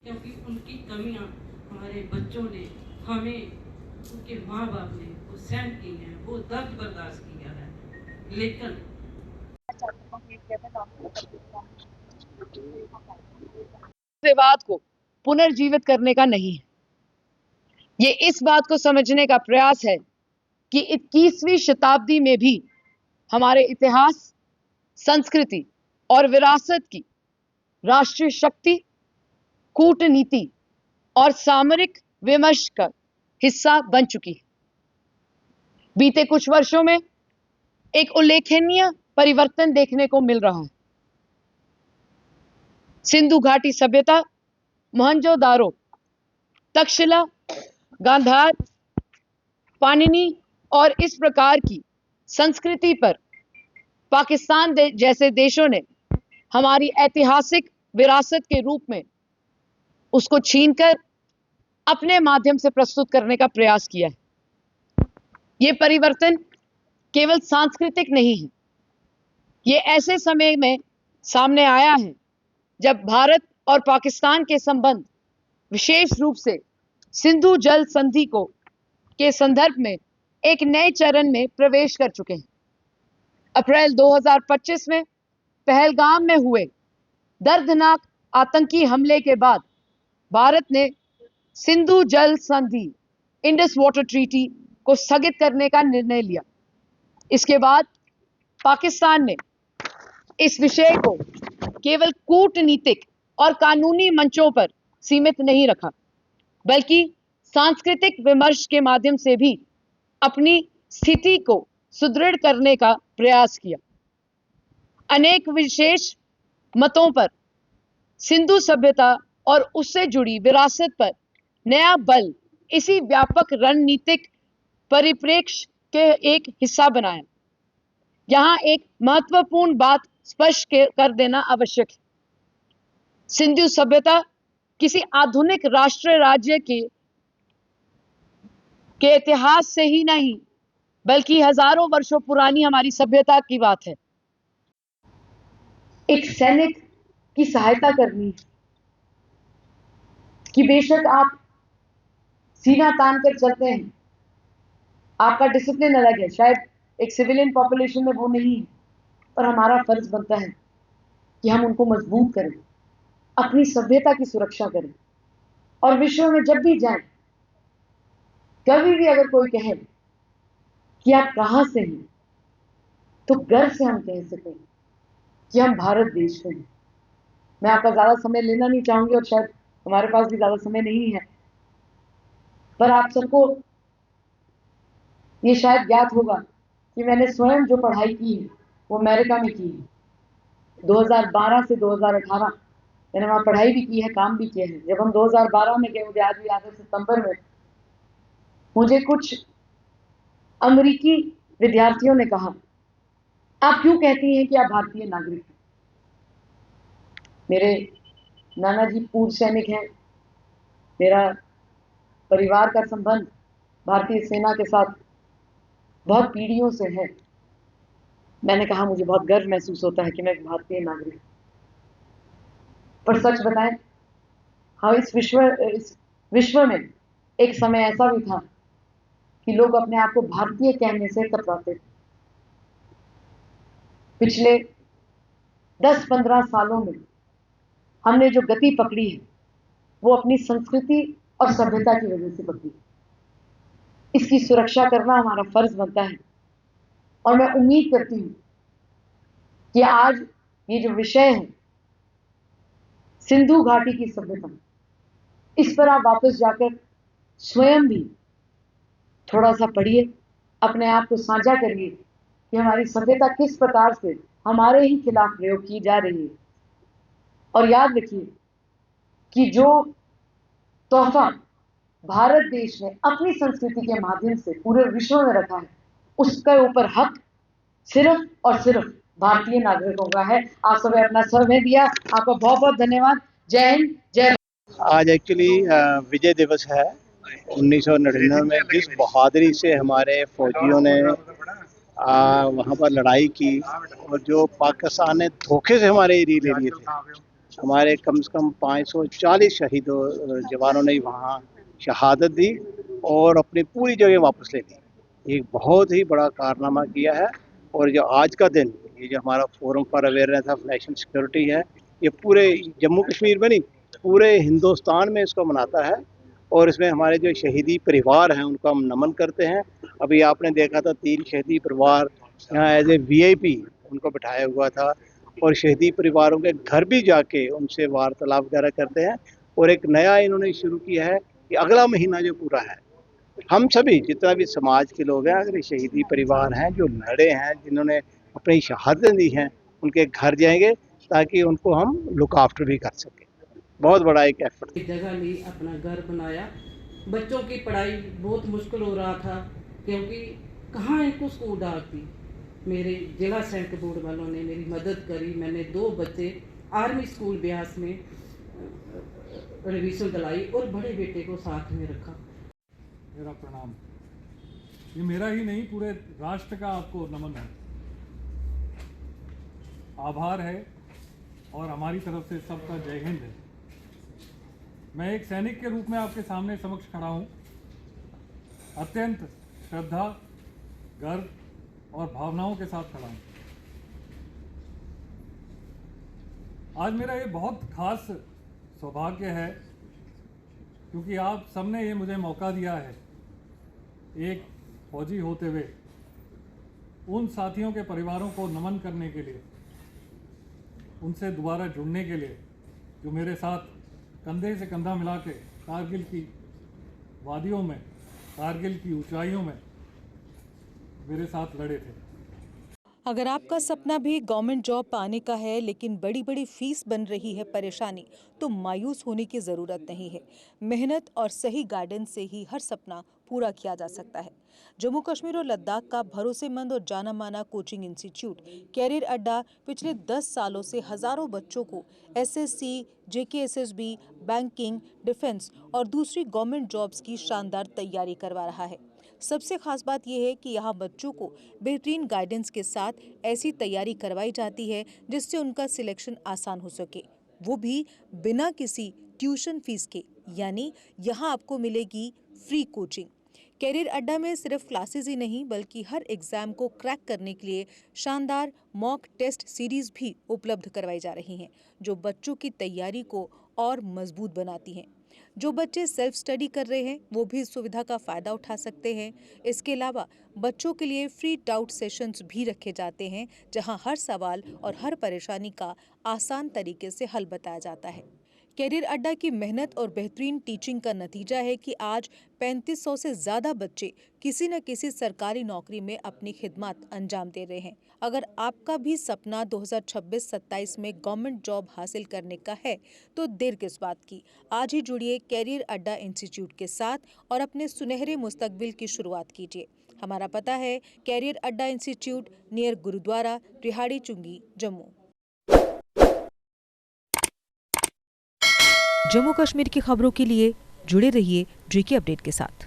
क्योंकि उनकी कमियां हमारे बच्चों ने, हमें, उनके माँ बाप ने वो सहन की है, वो दर्द बर्दाश्त किया है। लेकिन विवाद को पुनर्जीवित करने का नहीं है। ये इस बात को समझने का प्रयास है कि 21वीं शताब्दी में भी हमारे इतिहास, संस्कृति और विरासत की राष्ट्रीय शक्ति, कूटनीति और सामरिक विमर्श का हिस्सा बन चुकी है। बीते कुछ वर्षों में एक उल्लेखनीय परिवर्तन देखने को मिल रहा है। सिंधु घाटी सभ्यता, मोहनजोदारो, तक्षशिला, गांधार, पाणिनी और इस प्रकार की संस्कृति पर पाकिस्तान जैसे देशों ने हमारी ऐतिहासिक विरासत के रूप में उसको छीनकर अपने माध्यम से प्रस्तुत करने का प्रयास किया है। ये परिवर्तन केवल सांस्कृतिक नहीं है, ये ऐसे समय में सामने आया है जब भारत और पाकिस्तान के संबंध विशेष रूप से सिंधु जल संधि को के संदर्भ में एक नए चरण में प्रवेश कर चुके हैं। अप्रैल 2025 में पहलगाम में हुए दर्दनाक आतंकी हमले के बाद भारत ने सिंधु जल संधि, इंडस वाटर ट्रीटी को स्थगित करने का निर्णय लिया। इसके बाद पाकिस्तान ने इस विषय को केवल कूटनीतिक और कानूनी मंचों पर सीमित नहीं रखा, बल्कि सांस्कृतिक विमर्श के माध्यम से भी अपनी स्थिति को सुदृढ़ करने का प्रयास किया। अनेक विशेष मतों पर सिंधु सभ्यता और उससे जुड़ी विरासत पर नया बल इसी व्यापक रणनीतिक परिप्रेक्ष्य के एक हिस्सा बनाया। यहां एक महत्वपूर्ण बात स्पष्ट कर देना आवश्यक है। सिंधु सभ्यता किसी आधुनिक राष्ट्र राज्य के इतिहास से ही नहीं, बल्कि हजारों वर्षों पुरानी हमारी सभ्यता की बात है। एक सैनिक की सहायता करनी कि बेशक आप सीना तान कर चलते हैं, आपका डिसिप्लिन अलग है, शायद एक सिविलियन पॉपुलेशन में वो नहीं है, पर हमारा फर्ज बनता है कि हम उनको मजबूत करें, अपनी सभ्यता की सुरक्षा करें। और विश्व में जब भी जाएं, कभी भी अगर कोई कहे कि आप कहां से हैं, तो गर्व से हम कह सकें कि हम भारत देश में हैं। मैं आपका ज्यादा समय लेना नहीं चाहूंगी और शायद हमारे पास भी ज्यादा समय नहीं है, पर आप सबको ये शायद ज्ञात होगा कि मैंने स्वयं जो पढ़ाई की है वो अमेरिका में की है। 2012 से 2018 मैंने वहां पढ़ाई भी की है, काम भी किया है। जब हम 2012 में गए, मुझे आज भी याद है, सितंबर में मुझे कुछ अमेरिकी विद्यार्थियों ने कहा, आप क्यों कहती हैं कि आप भारतीय नागरिक हैं? मेरे नाना जी पूर्व सैनिक हैं, मेरा परिवार का संबंध भारतीय सेना के साथ बहुत पीढ़ियों से है। मैंने कहा मुझे बहुत गर्व महसूस होता है कि मैं भारतीय नागरिक। पर सच बताएं, हाँ, इस विश्व में एक समय ऐसा भी था कि लोग अपने आप को भारतीय कहने से कतराते थे। पिछले 10-15 सालों में हमने जो गति पकड़ी है वो अपनी संस्कृति और सभ्यता की वजह से पकड़ी। इसकी सुरक्षा करना हमारा फर्ज बनता है और मैं उम्मीद करती हूं कि आज ये जो विषय है सिंधु घाटी की सभ्यता, इस पर आप वापस जाकर स्वयं भी थोड़ा सा पढ़िए, अपने आप को साझा करिए कि हमारी सभ्यता किस प्रकार से हमारे ही खिलाफ प्रयोग की जा रही है। और याद रखिए कि जो तोहफा भारत देश ने अपनी संस्कृति के माध्यम से पूरे विश्व में रखा है, उसके ऊपर हक सिर्फ और सिर्फ भारतीय नागरिकों का है। आप सबने अपना समय दिया, आपका बहुत बहुत धन्यवाद। जय हिंद, जय। आज एक्चुअली विजय दिवस है। 1999 में जिस बहादुरी से हमारे फौजियों ने वहाँ पर लड़ाई की और जो पाकिस्तान ने धोखे से हमारे एरिया ले लिए थे, हमारे कम से कम 540 शहीदों जवानों ने वहाँ शहादत दी और अपनी पूरी जगह वापस ले ली। एक बहुत ही बड़ा कारनामा किया है। और जो आज का दिन, ये जो हमारा forum for awareness of national security है, ये पूरे जम्मू कश्मीर में नहीं, पूरे हिंदुस्तान में इसको मनाता है। और इसमें हमारे जो शहीदी परिवार हैं उनको हम नमन करते हैं। अभी आपने देखा था 3 शहीदी परिवार यहाँ एज ए VIP उनको बिठाया हुआ था, और शहीदी परिवारों के घर भी जाके उनसे वार्तालाप वगैरह करते हैं। और एक नया इन्होंने शुरू किया है कि अगला महीना जो पूरा है, हम सभी जितना भी समाज के लोग हैं, अगर ये शहीदी परिवार हैं जो लड़े हैं, जिन्होंने अपनी शहादतें दी हैं, उनके घर जाएंगे ताकि उनको हम लुक आफ्टर भी कर सकें। बहुत बड़ा एक एफर्ट। जगह ली, अपना घर बनाया। बच्चों की पढ़ाई बहुत मुश्किल हो रहा था क्योंकि कहाँ इनको स्कूल डालती। मेरे जिला सैनिक बोर्ड वालों ने मेरी मदद करी। मैंने 2 बच्चे आर्मी स्कूल ब्यास में रिविजन दिलाई और बड़े बेटे को साथ में रखा। मेरा प्रणाम। ये मेरा ही नहीं, पूरे राष्ट्र का आपको नमन है, आभार है और हमारी तरफ से सबका जय हिंद है। मैं एक सैनिक के रूप में आपके सामने समक्ष खड़ा हूँ। अत्यंत श्रद्धा, गर्व और भावनाओं के साथ खड़ा हूँ। आज मेरा ये बहुत खास सौभाग्य है क्योंकि आप सबने ये मुझे मौका दिया है एक फौजी होते हुए उन साथियों के परिवारों को नमन करने के लिए, उनसे दोबारा जुड़ने के लिए जो मेरे साथ कंधे से कंधा मिला के कारगिल की वादियों में, कारगिल की ऊंचाइयों में मेरे साथ लड़े थे। अगर आपका सपना भी गवर्नमेंट जॉब पाने का है लेकिन बड़ी बड़ी फीस बन रही है परेशानी, तो मायूस होने की ज़रूरत नहीं है। मेहनत और सही गाइडेंस से ही हर सपना पूरा किया जा सकता है। जम्मू कश्मीर और लद्दाख का भरोसेमंद और जाना माना कोचिंग इंस्टीट्यूट कैरियर अड्डा पिछले 10 सालों से हजारों बच्चों को SSC, JKSSB, बैंकिंग, डिफेंस और दूसरी गवर्नमेंट जॉब्स की शानदार तैयारी करवा रहा है। सबसे खास बात यह है कि यहाँ बच्चों को बेहतरीन गाइडेंस के साथ ऐसी तैयारी करवाई जाती है जिससे उनका सिलेक्शन आसान हो सके, वो भी बिना किसी ट्यूशन फीस के। यानी यहाँ आपको मिलेगी फ्री कोचिंग। कैरियर अड्डा में सिर्फ क्लासेस ही नहीं बल्कि हर एग्जाम को क्रैक करने के लिए शानदार मॉक टेस्ट सीरीज भी उपलब्ध करवाई जा रही हैं, जो बच्चों की तैयारी को और मजबूत बनाती हैं। जो बच्चे सेल्फ स्टडी कर रहे हैं वो भी इस सुविधा का फ़ायदा उठा सकते हैं। इसके अलावा बच्चों के लिए फ्री डाउट सेशंस भी रखे जाते हैं, जहां हर सवाल और हर परेशानी का आसान तरीके से हल बताया जाता है। कैरियर अड्डा की मेहनत और बेहतरीन टीचिंग का नतीजा है कि आज 3500 से ज़्यादा बच्चे किसी न किसी सरकारी नौकरी में अपनी खिदमत अंजाम दे रहे हैं। अगर आपका भी सपना 2026-27 में गवर्नमेंट जॉब हासिल करने का है तो देर किस बात की। आज ही जुड़िए कैरियर अड्डा इंस्टीट्यूट के साथ और अपने सुनहरे मुस्तकबिल की शुरुआत कीजिए। हमारा पता है कैरियर अड्डा इंस्टीट्यूट, नियर गुरुद्वारा, रिहाड़ी चुंगी, जम्मू। जम्मू कश्मीर की खबरों के लिए जुड़े रहिए JK अपडेट के साथ।